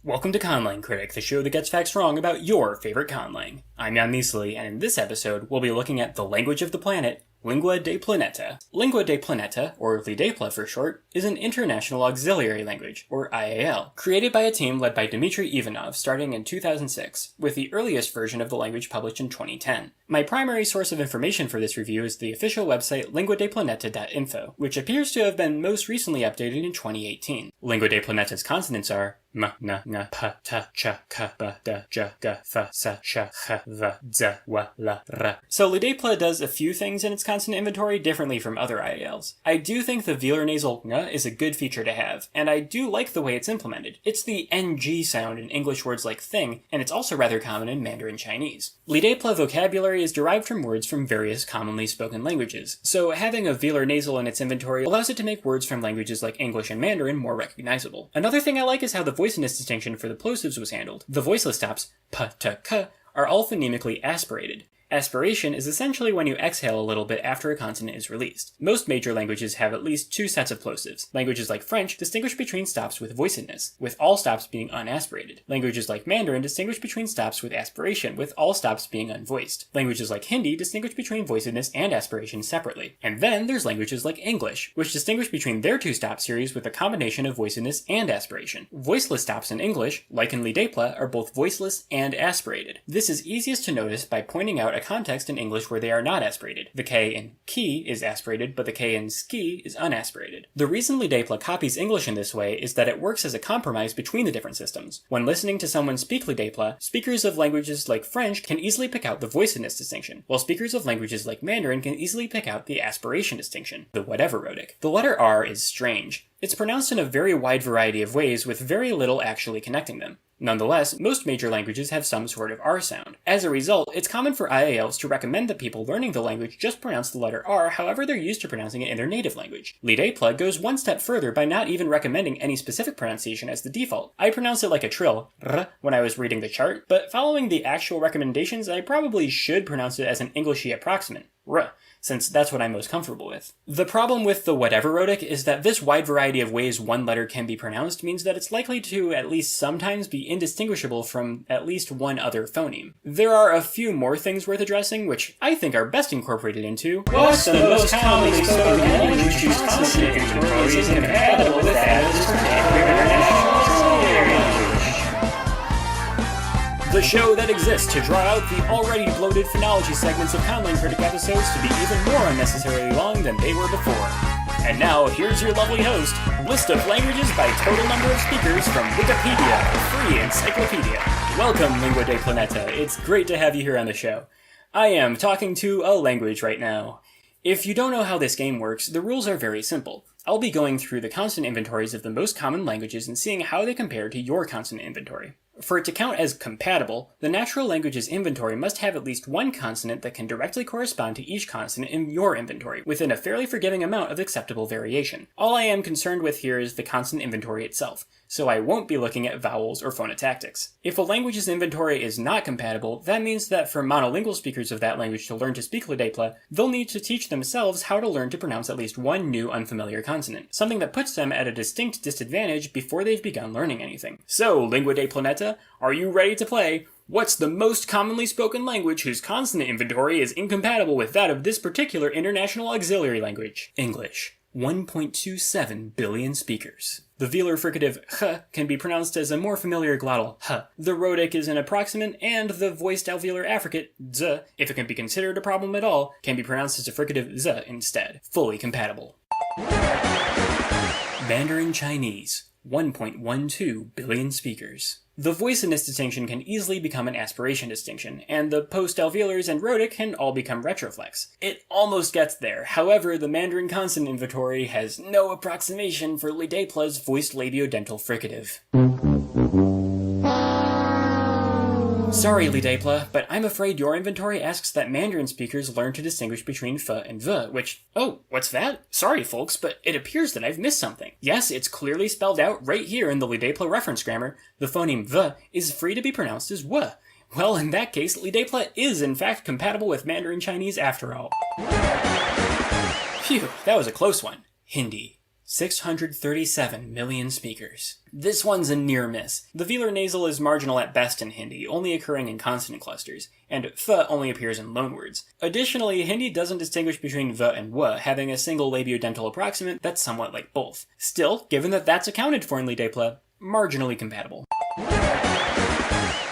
Welcome to Conlang Critic, the show that gets facts wrong about your favorite Conlang. I'm Jan Measley, and in this episode, we'll be looking at the language of the planet, Lingua de Planeta. Lingua de Planeta, or LIDEPLA for short, is an international auxiliary language, or IAL, created by a team led by Dmitry Ivanov starting in 2006, with the earliest version of the language published in 2010. My primary source of information for this review is the official website linguadeplaneta.info, which appears to have been most recently updated in 2018. Lingua de Planeta's consonants are m, n, ng, p, t, ch, k, b, d, j, g, f, s, sh, ch, v, z, w, l, r. So LIDEPLA does a few things in its consonant inventory differently from other IALs. I do think the velar nasal ng is a good feature to have, and I do like the way it's implemented. It's the ng sound in English words like thing, and it's also rather common in Mandarin Chinese. LIDEPLA vocabulary is derived from words from various commonly spoken languages, so having a velar nasal in its inventory allows it to make words from languages like English and Mandarin more recognizable. Another thing I like is how the voiceless distinction for the plosives was handled. The voiceless stops, p, t, k, are all phonemically aspirated. Aspiration is essentially when you exhale a little bit after a consonant is released. Most major languages have at least two sets of plosives. Languages like French distinguish between stops with voicedness, with all stops being unaspirated. Languages like Mandarin distinguish between stops with aspiration, with all stops being unvoiced. Languages like Hindi distinguish between voicedness and aspiration separately. And then there's languages like English, which distinguish between their two stop series with a combination of voicedness and aspiration. Voiceless stops in English, like in LIDEPLA, are both voiceless and aspirated. This is easiest to notice by pointing out a context in English where they are not aspirated. The K in ki is aspirated, but the K in ski is unaspirated. The reason LIDEPLA copies English in this way is that it works as a compromise between the different systems. When listening to someone speak LIDEPLA, speakers of languages like French can easily pick out the voicedness distinction, while speakers of languages like Mandarin can easily pick out the aspiration distinction, the whatever rhotic. The letter R is strange. It's pronounced in a very wide variety of ways with very little actually connecting them. Nonetheless, most major languages have some sort of R sound. As a result, it's common for IALs to recommend that people learning the language just pronounce the letter R however they're used to pronouncing it in their native language. LIDEPLA goes one step further by not even recommending any specific pronunciation as the default. I pronounce it like a trill, r, when I was reading the chart, but following the actual recommendations, I probably should pronounce it as an Englishy approximant, r, since that's what I'm most comfortable with. The problem with the whatever rhotic is that this wide variety of ways one letter can be pronounced means that it's likely to at least sometimes be indistinguishable from at least one other phoneme. There are a few more things worth addressing, which I think are best incorporated into what's the most commonly spoken language whose consonant inventory is incompatible with that of this particular international auxiliary language. The show that exists to draw out the already bloated phonology segments of Conlang Critic episodes to be even more unnecessarily long than they were before. And now, here's your lovely host, list of languages by total number of speakers from Wikipedia, a free encyclopedia. Welcome, Lingua de Planeta. It's great to have you here on the show. I am talking to a language right now. If you don't know how this game works, the rules are very simple. I'll be going through the consonant inventories of the most common languages and seeing how they compare to your consonant inventory. For it to count as compatible, the natural language's inventory must have at least one consonant that can directly correspond to each consonant in your inventory, within a fairly forgiving amount of acceptable variation. All I am concerned with here is the consonant inventory itself, so I won't be looking at vowels or phonotactics. If a language's inventory is not compatible, that means that for monolingual speakers of that language to learn to speak LIDEPLA, they'll need to teach themselves how to learn to pronounce at least one new unfamiliar consonant, something that puts them at a distinct disadvantage before they've begun learning anything. So, Lingua de Planeta, are you ready to play? What's the most commonly spoken language whose consonant inventory is incompatible with that of this particular international auxiliary language? English. 1.27 billion speakers. The velar fricative h can be pronounced as a more familiar glottal h. The rhotic is an approximant, and the voiced alveolar affricate z, if it can be considered a problem at all, can be pronounced as a fricative z instead. Fully compatible. Mandarin Chinese. 1.12 billion speakers. The voicedness distinction can easily become an aspiration distinction, and the post-alveolars and rhotic can all become retroflex. It almost gets there, however, the Mandarin consonant inventory has no approximation for LIDEPLA's voiced labiodental fricative. Sorry, LIDEPLA, but I'm afraid your inventory asks that Mandarin speakers learn to distinguish between f and v, which... Oh, what's that? Sorry, folks, but it appears that I've missed something. Yes, it's clearly spelled out right here in the LIDEPLA reference grammar. The phoneme v is free to be pronounced as w. Well, in that case, LIDEPLA is in fact compatible with Mandarin Chinese after all. Phew, that was a close one. Hindi. 637 million speakers. This one's a near miss. The velar nasal is marginal at best in Hindi, only occurring in consonant clusters, and th only appears in loanwords. Additionally, Hindi doesn't distinguish between v and w, having a single labiodental approximant that's somewhat like both. Still, given that that's accounted for in Lidepla, marginally compatible.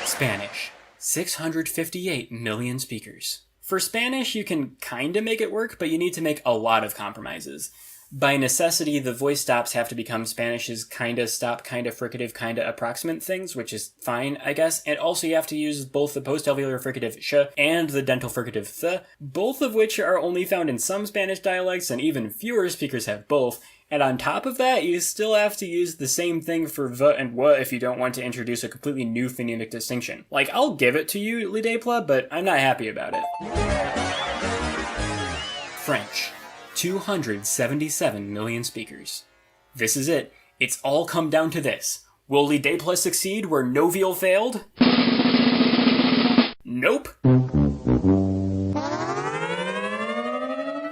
Spanish. 658 million speakers. For Spanish, you can kinda make it work, but you need to make a lot of compromises. By necessity, the voice stops have to become Spanish's kinda stop, kinda fricative, kinda approximant things, which is fine, I guess. And also you have to use both the post-alveolar fricative sh and the dental fricative th, both of which are only found in some Spanish dialects, and even fewer speakers have both. And on top of that, you still have to use the same thing for v and w if you don't want to introduce a completely new phonemic distinction. Like, I'll give it to you, Lidepla, but I'm not happy about it. French. 277 million speakers. This is it. It's all come down to this. Will Lidepla succeed where Novial failed? Nope.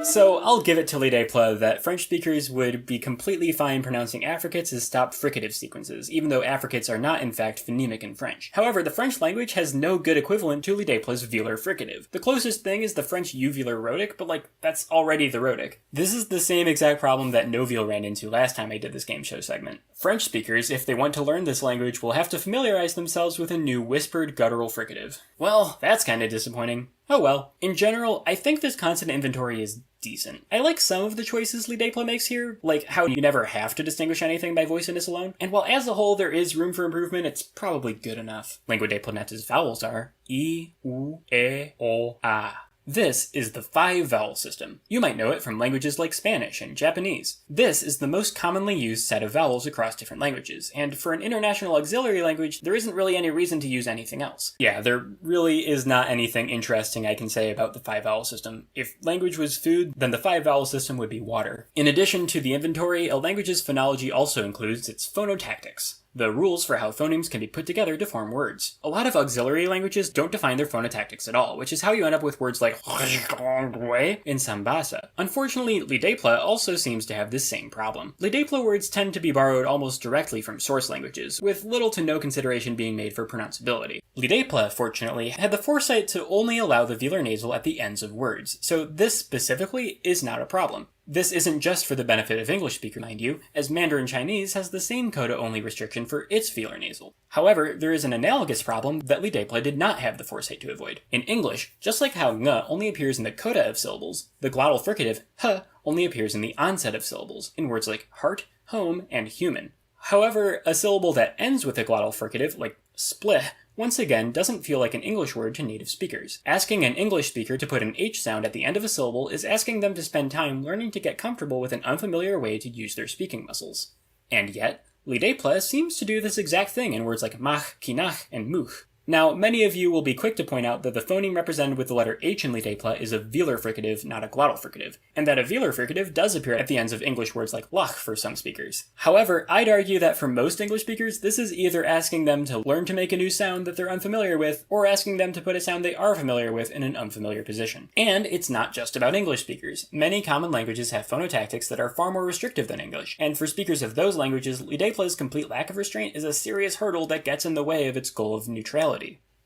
So I'll give it to Lidepla that French speakers would be completely fine pronouncing affricates as stop fricative sequences, even though affricates are not in fact phonemic in French. However, the French language has no good equivalent to Lidepla's velar fricative. The closest thing is the French uvular rhotic, but that's already the rhotic. This is the same exact problem that Novial ran into last time I did this game show segment. French speakers, if they want to learn this language, will have to familiarize themselves with a new whispered guttural fricative. Well, that's kinda disappointing. Oh well. In general, I think this consonant inventory is decent. I like some of the choices Lidepla makes here, like how you never have to distinguish anything by voiciness alone, and while as a whole there is room for improvement, it's probably good enough. Lingua de Planeta's vowels are I, U, E, O, A. This is the 5-vowel system. You might know it from languages like Spanish and Japanese. This is the most commonly used set of vowels across different languages, and for an international auxiliary language, there isn't really any reason to use anything else. Yeah, there really is not anything interesting I can say about the 5-vowel system. If language was food, then the 5-vowel system would be water. In addition to the inventory, a language's phonology also includes its phonotactics, the rules for how phonemes can be put together to form words. A lot of auxiliary languages don't define their phonotactics at all, which is how you end up with words like in Sambasa. Unfortunately, Lidepla also seems to have this same problem. Lidepla words tend to be borrowed almost directly from source languages, with little to no consideration being made for pronounceability. Lidepla, fortunately, had the foresight to only allow the velar nasal at the ends of words, so this specifically is not a problem. This isn't just for the benefit of English speakers, mind you, as Mandarin Chinese has the same coda-only restriction for its velar nasal. However, there is an analogous problem that Lidepla did not have the foresight to avoid. In English, just like how ng only appears in the coda of syllables, the glottal fricative h only appears in the onset of syllables, in words like heart, home, and human. However, a syllable that ends with a glottal fricative, like splih, once again doesn't feel like an English word to native speakers. Asking an English speaker to put an H sound at the end of a syllable is asking them to spend time learning to get comfortable with an unfamiliar way to use their speaking muscles. And yet, Lidepla seems to do this exact thing in words like mach, kinach, and much. Now, many of you will be quick to point out that the phoneme represented with the letter H in Lidepla is a velar fricative, not a glottal fricative, and that a velar fricative does appear at the ends of English words like lach for some speakers. However, I'd argue that for most English speakers, this is either asking them to learn to make a new sound that they're unfamiliar with, or asking them to put a sound they are familiar with in an unfamiliar position. And it's not just about English speakers. Many common languages have phonotactics that are far more restrictive than English, and for speakers of those languages, Lidepla's complete lack of restraint is a serious hurdle that gets in the way of its goal of neutrality.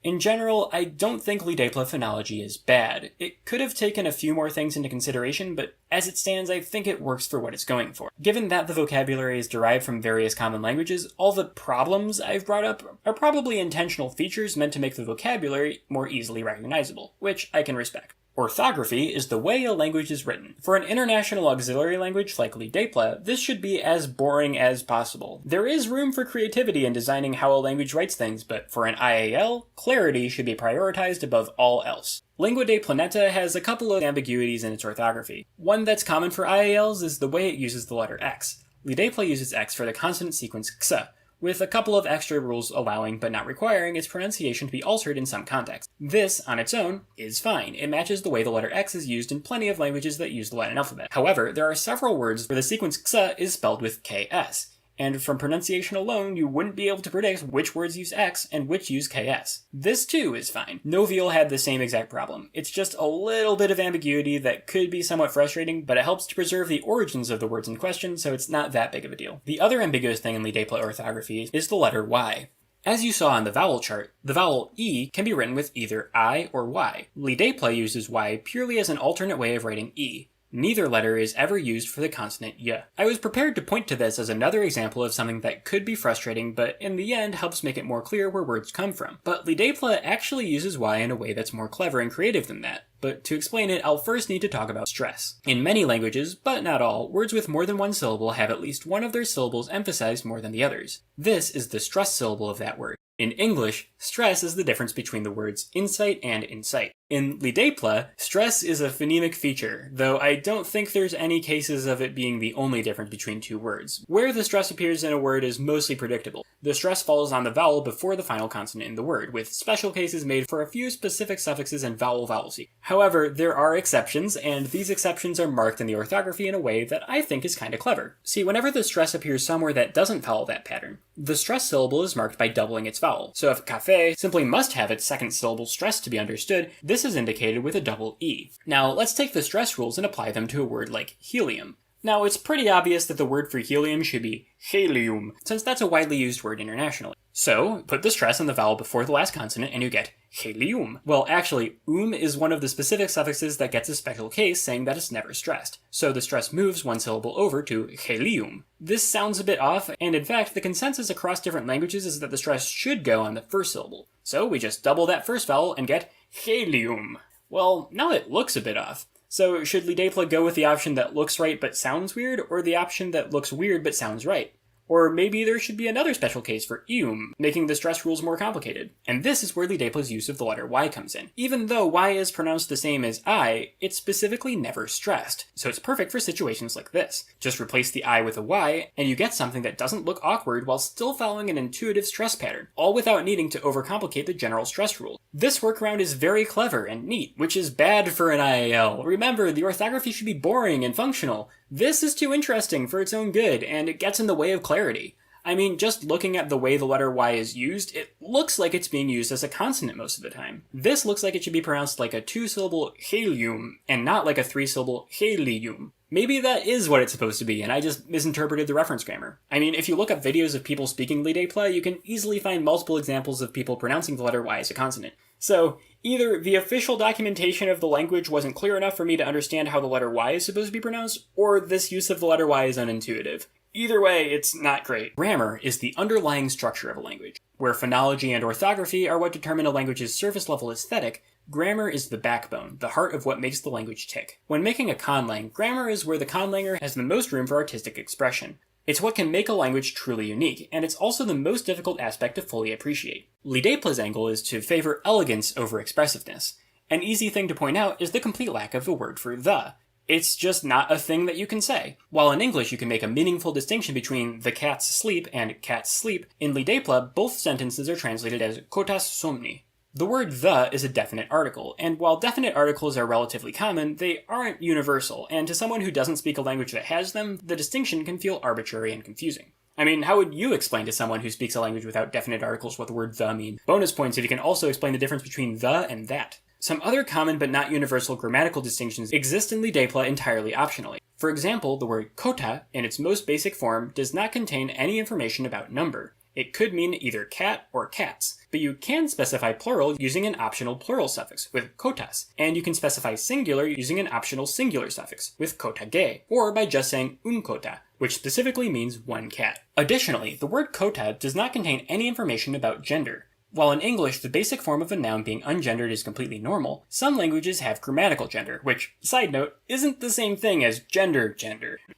In general, I don't think Lidepla phonology is bad. It could have taken a few more things into consideration, but as it stands, I think it works for what it's going for. Given that the vocabulary is derived from various common languages, all the problems I've brought up are probably intentional features meant to make the vocabulary more easily recognizable, which I can respect. Orthography is the way a language is written. For an international auxiliary language like Lidepla, this should be as boring as possible. There is room for creativity in designing how a language writes things, but for an IAL, clarity should be prioritized above all else. Lingua de Planeta has a couple of ambiguities in its orthography. One that's common for IALs is the way it uses the letter X. Lidepla uses X for the consonant sequence x, with a couple of extra rules allowing but not requiring its pronunciation to be altered in some contexts. This, on its own, is fine. It matches the way the letter X is used in plenty of languages that use the Latin alphabet. However, there are several words where the sequence x is spelled with KS, and from pronunciation alone, you wouldn't be able to predict which words use X and which use KS. This too is fine. Novial had the same exact problem. It's just a little bit of ambiguity that could be somewhat frustrating, but it helps to preserve the origins of the words in question, so it's not that big of a deal. The other ambiguous thing in Lidépla orthography is the letter Y. As you saw on the vowel chart, the vowel E can be written with either I or Y. Lidépla uses Y purely as an alternate way of writing E. Neither letter is ever used for the consonant y. I was prepared to point to this as another example of something that could be frustrating, but in the end helps make it more clear where words come from. But Lidépla actually uses Y in a way that's more clever and creative than that. But to explain it, I'll first need to talk about stress. In many languages, but not all, words with more than one syllable have at least one of their syllables emphasized more than the others. This is the stress syllable of that word. In English, stress is the difference between the words insight and incite. In Lidépla, stress is a phonemic feature, though I don't think there's any cases of it being the only difference between two words. Where the stress appears in a word is mostly predictable. The stress falls on the vowel before the final consonant in the word, with special cases made for a few specific suffixes and vowel sequence. However, there are exceptions, and these exceptions are marked in the orthography in a way that I think is kinda clever. See, whenever the stress appears somewhere that doesn't follow that pattern, the stress syllable is marked by doubling its vowel. So if café simply must have its second syllable stressed to be understood, this is indicated with a double E. Now, let's take the stress rules and apply them to a word like helium. Now, it's pretty obvious that the word for helium should be helium, since that's a widely used word internationally. So, put the stress on the vowel before the last consonant and you get helium. Well, actually, is one of the specific suffixes that gets a special case saying that it's never stressed. So the stress moves one syllable over to helium. This sounds a bit off, and in fact, the consensus across different languages is that the stress should go on the first syllable. So we just double that first vowel and get helium. Well, now it looks a bit off. So should Lidépla go with the option that looks right but sounds weird, or the option that looks weird but sounds right? Or maybe there should be another special case for ium, making the stress rules more complicated. And this is where Lidépla's use of the letter Y comes in. Even though Y is pronounced the same as I, it's specifically never stressed, so it's perfect for situations like this. Just replace the I with a Y, and you get something that doesn't look awkward while still following an intuitive stress pattern, all without needing to overcomplicate the general stress rule. This workaround is very clever and neat, which is bad for an IAL. Remember, the orthography should be boring and functional. This is too interesting for its own good, and it gets in the way of clarity. I mean, just looking at the way the letter Y is used, it looks like it's being used as a consonant most of the time. This looks like it should be pronounced like a 2-syllable helium, and not like a 3-syllable helium. Maybe that is what it's supposed to be, and I just misinterpreted the reference grammar. I mean, if you look up videos of people speaking Lidépla, you can easily find multiple examples of people pronouncing the letter Y as a consonant. So, either the official documentation of the language wasn't clear enough for me to understand how the letter Y is supposed to be pronounced, or this use of the letter Y is unintuitive. Either way, it's not great. Grammar is the underlying structure of a language. Where phonology and orthography are what determine a language's surface-level aesthetic, grammar is the backbone, the heart of what makes the language tick. When making a conlang, grammar is where the conlanger has the most room for artistic expression. It's what can make a language truly unique, and it's also the most difficult aspect to fully appreciate. Lidépla's angle is to favor elegance over expressiveness. An easy thing to point out is the complete lack of a word for the. It's just not a thing that you can say. While in English you can make a meaningful distinction between the cats sleep and cats sleep, in Lidépla both sentences are translated as kotas somni. The word the is a definite article, and while definite articles are relatively common, they aren't universal, and to someone who doesn't speak a language that has them, the distinction can feel arbitrary and confusing. I mean, how would you explain to someone who speaks a language without definite articles what the word the mean? Bonus points if you can also explain the difference between the and that. Some other common but not universal grammatical distinctions exist in Lidépla entirely optionally. For example, the word kota, in its most basic form, does not contain any information about number. It could mean either cat or cats, but you can specify plural using an optional plural suffix with kotas, and you can specify singular using an optional singular suffix with kotage, or by just saying un kota, which specifically means one cat. Additionally, the word kota does not contain any information about gender. While in English the basic form of a noun being ungendered is completely normal, some languages have grammatical gender, which, side note, isn't the same thing as gender.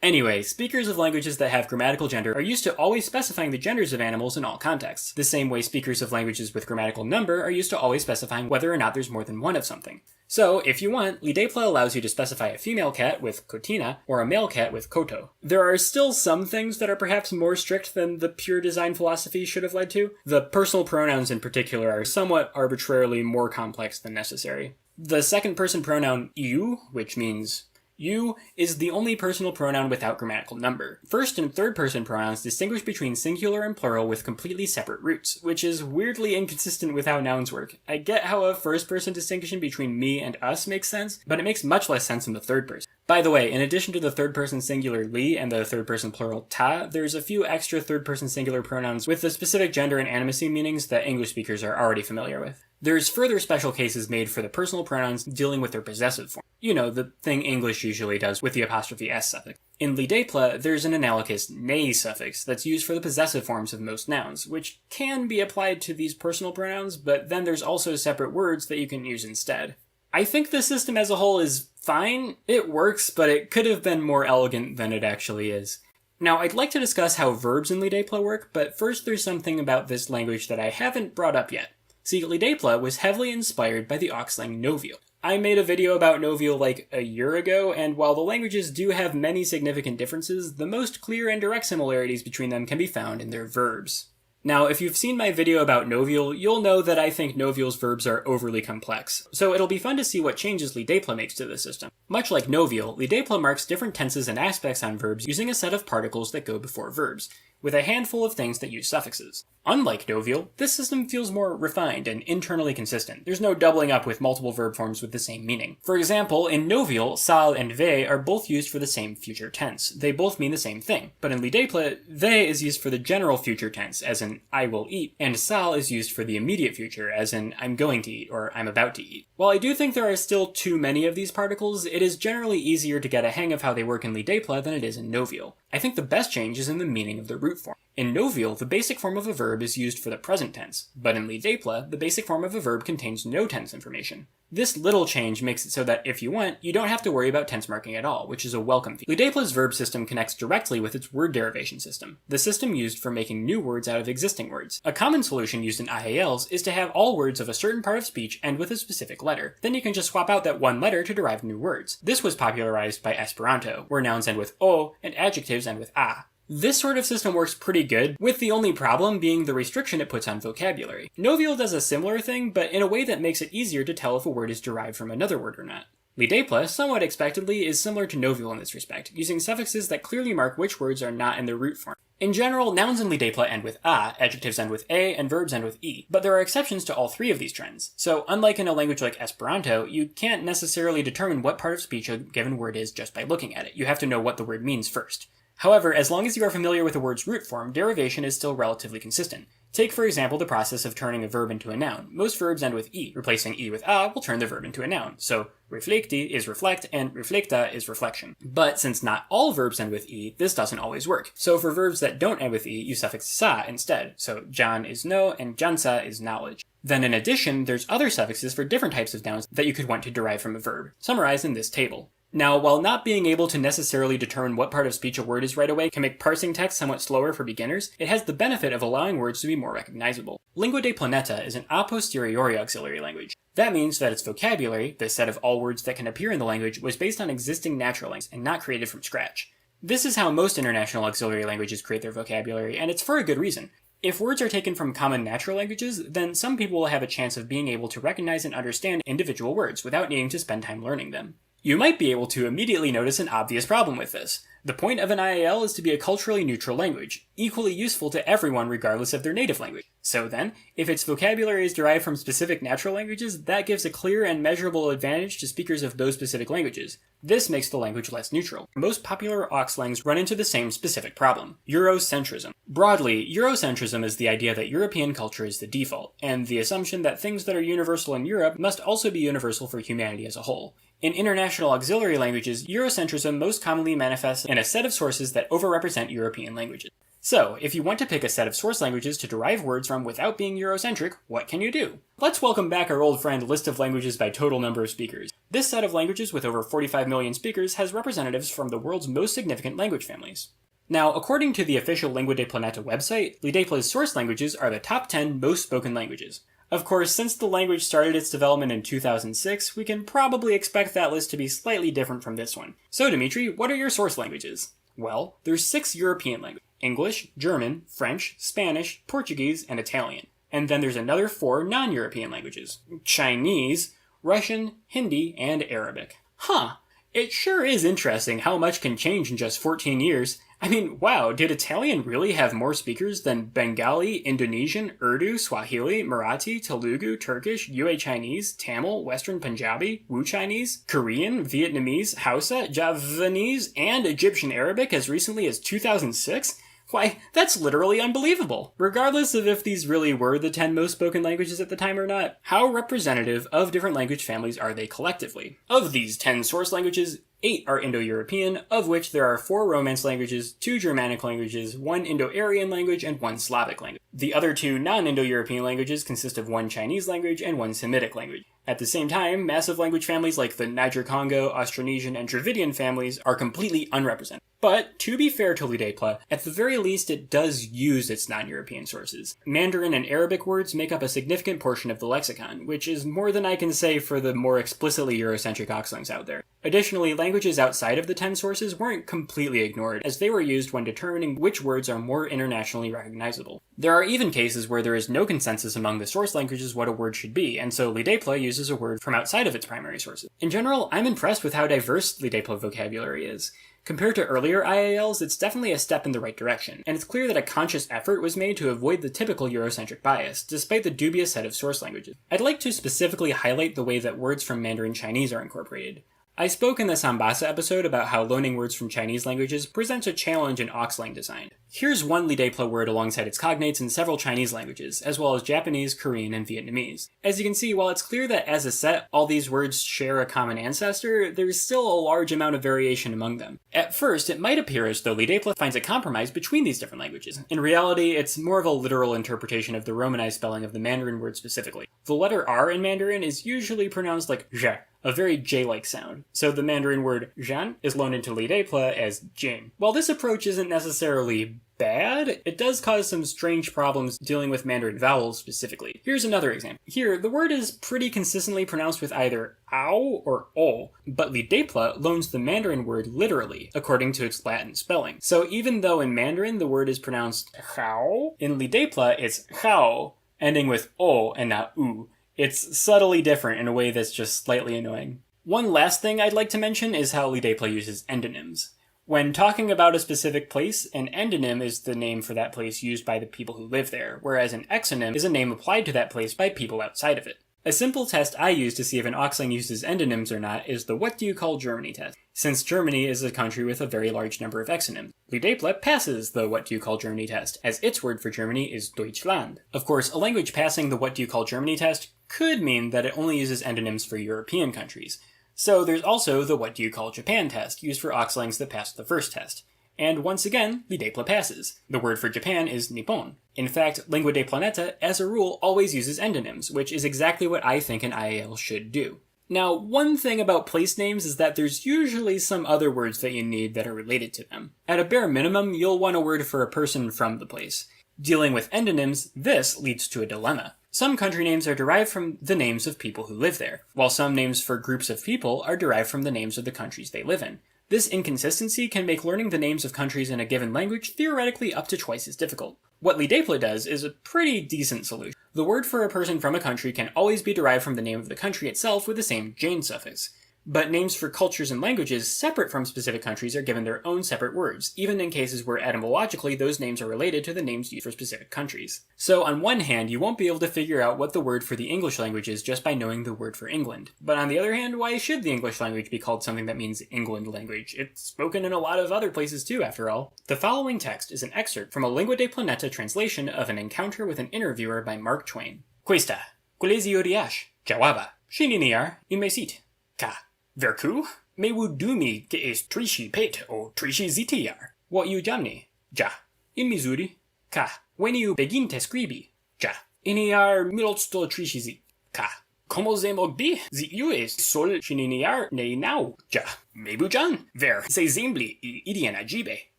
Anyway, speakers of languages that have grammatical gender are used to always specifying the genders of animals in all contexts, the same way speakers of languages with grammatical number are used to always specifying whether or not there's more than one of something. So, if you want, Lidépla allows you to specify a female cat with kotina, or a male cat with koto. There are still some things that are perhaps more strict than the pure design philosophy should have led to. The personal pronouns in particular are somewhat arbitrarily more complex than necessary. The second person pronoun you, which means You is the only personal pronoun without grammatical number. First and third person pronouns distinguish between singular and plural with completely separate roots, which is weirdly inconsistent with how nouns work. I get how a first person distinction between me and us makes sense, but it makes much less sense in the third person. By the way, in addition to the third person singular li and the third person plural ta, there's a few extra third person singular pronouns with the specific gender and animacy meanings that English speakers are already familiar with. There's further special cases made for the personal pronouns dealing with their possessive form. You know, the thing English usually does with the apostrophe s suffix. In lidepla, there's an analogous ne suffix that's used for the possessive forms of most nouns, which can be applied to these personal pronouns, but then there's also separate words that you can use instead. I think the system as a whole is fine. It works, but it could have been more elegant than it actually is. Now, I'd like to discuss how verbs in lidepla work, but first there's something about this language that I haven't brought up yet. See, lidepla was heavily inspired by the Auxlang Novial. I made a video about Novial like a year ago, and while the languages do have many significant differences, the most clear and direct similarities between them can be found in their verbs. Now, if you've seen my video about Novial, you'll know that I think Novial's verbs are overly complex, so it'll be fun to see what changes lidepla makes to the system. Much like Novial, lidepla marks different tenses and aspects on verbs using a set of particles that go before verbs, with a handful of things that use suffixes. Unlike Novial, this system feels more refined and internally consistent. There's no doubling up with multiple verb forms with the same meaning. For example, in Novial, sal and ve are both used for the same future tense. They both mean the same thing. But in lidepla, ve is used for the general future tense, as in I will eat, and sal is used for the immediate future, as in I'm going to eat or I'm about to eat. While I do think there are still too many of these particles, it is generally easier to get a hang of how they work in lidepla than it is in Novial. I think the best change is in the meaning of the root form. In Novial, the basic form of a verb is used for the present tense, but in lidepla, the basic form of a verb contains no tense information. This little change makes it so that if you want, you don't have to worry about tense marking at all, which is a welcome feature. Lidepla's verb system connects directly with its word derivation system, the system used for making new words out of existing words. A common solution used in IALs is to have all words of a certain part of speech end with a specific letter. Then you can just swap out that one letter to derive new words. This was popularized by Esperanto, where nouns end with o and adjectives end with a. This sort of system works pretty good, with the only problem being the restriction it puts on vocabulary. Novial does a similar thing, but in a way that makes it easier to tell if a word is derived from another word or not. Lidepla, somewhat expectedly, is similar to Novial in this respect, using suffixes that clearly mark which words are not in their root form. In general, nouns in lidepla end with a, adjectives end with a, and verbs end with e, but there are exceptions to all three of these trends. So, unlike in a language like Esperanto, you can't necessarily determine what part of speech a given word is just by looking at it. You have to know what the word means first. However, as long as you are familiar with a word's root form, derivation is still relatively consistent. Take, for example, the process of turning a verb into a noun. Most verbs end with e. Replacing e with a will turn the verb into a noun. So, reflecti is reflect, and reflecta is reflection. But since not all verbs end with e, this doesn't always work. So for verbs that don't end with e, you suffix sa instead. So, John is know, and jansa is knowledge. Then in addition, there's other suffixes for different types of nouns that you could want to derive from a verb, summarized in this table. Now, while not being able to necessarily determine what part of speech a word is right away can make parsing text somewhat slower for beginners, it has the benefit of allowing words to be more recognizable. Lingua de Planeta is an a posteriori auxiliary language. That means that its vocabulary, the set of all words that can appear in the language, was based on existing natural language and not created from scratch. This is how most international auxiliary languages create their vocabulary, and it's for a good reason. If words are taken from common natural languages, then some people will have a chance of being able to recognize and understand individual words without needing to spend time learning them. You might be able to immediately notice an obvious problem with this. The point of an IAL is to be a culturally neutral language, equally useful to everyone regardless of their native language. So then, if its vocabulary is derived from specific natural languages, that gives a clear and measurable advantage to speakers of those specific languages. This makes the language less neutral. Most popular auxlangs run into the same specific problem: Eurocentrism. Broadly, Eurocentrism is the idea that European culture is the default, and the assumption that things that are universal in Europe must also be universal for humanity as a whole. In international auxiliary languages, Eurocentrism most commonly manifests in a set of sources that overrepresent European languages. So, if you want to pick a set of source languages to derive words from without being Eurocentric, what can you do? Let's welcome back our old friend List of Languages by Total Number of Speakers. This set of languages with over 45 million speakers has representatives from the world's most significant language families. Now, according to the official Lingua de Planeta website, Lidepla's source languages are the top 10 most spoken languages. Of course, since the language started its development in 2006, we can probably expect that list to be slightly different from this one. So, Dimitri, what are your source languages? Well, there's 6 European languages: English, German, French, Spanish, Portuguese, and Italian. And then there's another 4 non-European languages: Chinese, Russian, Hindi, and Arabic. Huh! It sure is interesting how much can change in just 14 years. I mean, wow, did Italian really have more speakers than Bengali, Indonesian, Urdu, Swahili, Marathi, Telugu, Turkish, Yue Chinese, Tamil, Western Punjabi, Wu Chinese, Korean, Vietnamese, Hausa, Javanese, and Egyptian Arabic as recently as 2006? Why, that's literally unbelievable. Regardless of if these really were the 10 most spoken languages at the time or not, how representative of different language families are they collectively? Of these 10 source languages, 8 are Indo-European, of which there are 4 Romance languages, 2 Germanic languages, 1 Indo-Aryan language, and 1 Slavic language. The other 2 non-Indo-European languages consist of 1 Chinese language and 1 Semitic language. At the same time, massive language families like the Niger-Congo, Austronesian, and Dravidian families are completely unrepresented. But, to be fair to LIDEPLA, at the very least it does use its non-European sources. Mandarin and Arabic words make up a significant portion of the lexicon, which is more than I can say for the more explicitly Eurocentric Oxlings out there. Additionally, languages outside of the 10 sources weren't completely ignored, as they were used when determining which words are more internationally recognizable. There are even cases where there is no consensus among the source languages what a word should be, and so LIDEPLA uses a word from outside of its primary sources. In general, I'm impressed with how diverse LIDEPLA vocabulary is. Compared to earlier IALs, it's definitely a step in the right direction, and it's clear that a conscious effort was made to avoid the typical Eurocentric bias, despite the dubious set of source languages. I'd like to specifically highlight the way that words from Mandarin Chinese are incorporated. I spoke in the Sambasa episode about how loaning words from Chinese languages presents a challenge in Oxlang design. Here's one LIDEPLA word alongside its cognates in several Chinese languages, as well as Japanese, Korean, and Vietnamese. As you can see, while it's clear that as a set, all these words share a common ancestor, there's still a large amount of variation among them. At first, it might appear as though LIDEPLA finds a compromise between these different languages. In reality, it's more of a literal interpretation of the Romanized spelling of the Mandarin word specifically. The letter R in Mandarin is usually pronounced like zhe, a very J-like sound, so the Mandarin word zhan is loaned into LIDEPLA as jin. While this approach isn't necessarily bad, it does cause some strange problems dealing with Mandarin vowels specifically. Here's another example. Here, the word is pretty consistently pronounced with either ow or o, but LIDEPLA loans the Mandarin word literally, according to its Latin spelling. So even though in Mandarin the word is pronounced how, in LIDEPLA it's how, ending with o and not u. It's subtly different in a way that's just slightly annoying. One last thing I'd like to mention is how LIDEPLA uses endonyms. When talking about a specific place, an endonym is the name for that place used by the people who live there, whereas an exonym is a name applied to that place by people outside of it. A simple test I use to see if an Oxling uses endonyms or not is the What Do You Call Germany test. Since Germany is a country with a very large number of exonyms, LIDEPLA passes the What Do You Call Germany test, as its word for Germany is Deutschland. Of course, a language passing the What Do You Call Germany test could mean that it only uses endonyms for European countries. So there's also the What Do You Call Japan test, used for Oxlings that passed the first test. And once again, LIDEPLA passes. The word for Japan is Nippon. In fact, Lingua de Planeta, as a rule, always uses endonyms, which is exactly what I think an IAL should do. Now, one thing about place names is that there's usually some other words that you need that are related to them. At a bare minimum, you'll want a word for a person from the place. Dealing with endonyms, this leads to a dilemma. Some country names are derived from the names of people who live there, while some names for groups of people are derived from the names of the countries they live in. This inconsistency can make learning the names of countries in a given language theoretically up to twice as difficult. What LIDEPLA does is a pretty decent solution. The word for a person from a country can always be derived from the name of the country itself with the same Jane suffix. But names for cultures and languages separate from specific countries are given their own separate words, even in cases where etymologically those names are related to the names used for specific countries. So on one hand, you won't be able to figure out what the word for the English language is just by knowing the word for England. But on the other hand, why should the English language be called something that means England language? It's spoken in a lot of other places too, after all. The following text is an excerpt from a Lingua de Planeta translation of an encounter with an interviewer by Mark Twain. Questa, Kulezi Uriash, Jawaba, Shininiar, Inmesit, Ka. Verku, me wudumi ke es trishi pet o trishi zitiar. What you jamni? Ja. In Missouri? Ka. When you begin te scribi? Ja. Iniar milotsto trishi zit? Ka. Como zemogbi? Zit you es sol shininiar ne now? Ja. Mebujan? Ver se zimbli idian ajibe?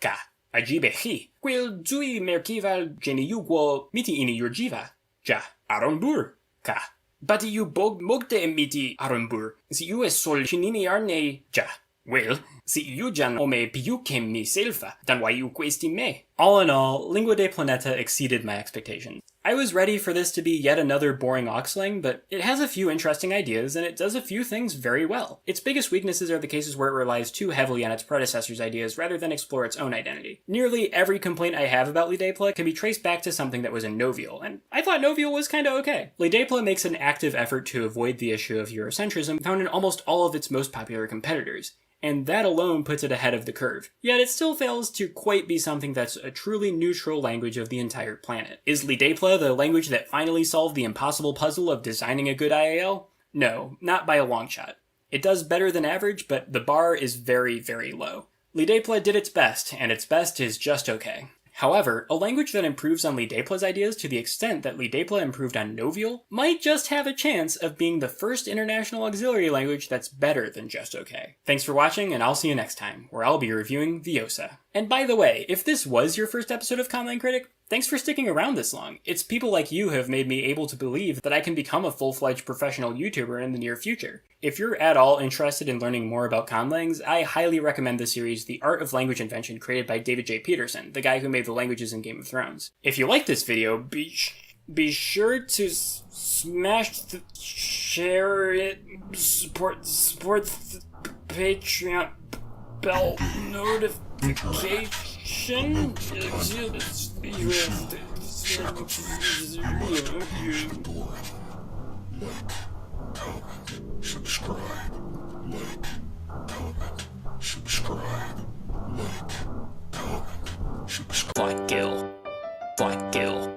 Ka. Ajibe hi. Quil zui merkival geniuguo miti ini yurjiva? Ja. Aronbur? Ka. Bati you bog mogte miti arumbur, si you es sol shininiar ne ja. Well, si you jan ome piukem mi selfa, dan why you questi me? All in all, Lingua de Planeta exceeded my expectations. I was ready for this to be yet another boring auxlang, but it has a few interesting ideas, and it does a few things very well. Its biggest weaknesses are the cases where it relies too heavily on its predecessor's ideas rather than explore its own identity. Nearly every complaint I have about LIDEPLA can be traced back to something that was in Novial, and I thought Novial was kinda okay. LIDEPLA makes an active effort to avoid the issue of Eurocentrism found in almost all of its most popular competitors, and that alone puts it ahead of the curve. Yet it still fails to quite be something that's a truly neutral language of the entire planet. Is LIDEPLA the language that finally solved the impossible puzzle of designing a good IAL? No, not by a long shot. It does better than average, but the bar is very, very low. LIDEPLA did its best, and its best is just okay. However, a language that improves on LIDEPLA's ideas to the extent that LIDEPLA improved on Novial might just have a chance of being the first international auxiliary language that's better than just okay. Thanks for watching, and I'll see you next time, where I'll be reviewing Viosa. And by the way, if this was your first episode of Conlang Critic, thanks for sticking around this long. It's people like you who have made me able to believe that I can become a full-fledged professional YouTuber in the near future. If you're at all interested in learning more about conlangs, I highly recommend the series The Art of Language Invention created by David J. Peterson, the guy who made the languages in Game of Thrones. If you like this video, be sure to share it, support the Patreon bell notification. Subscribe, like, comment, subscribe, like, comment, subscribe. Black Gill.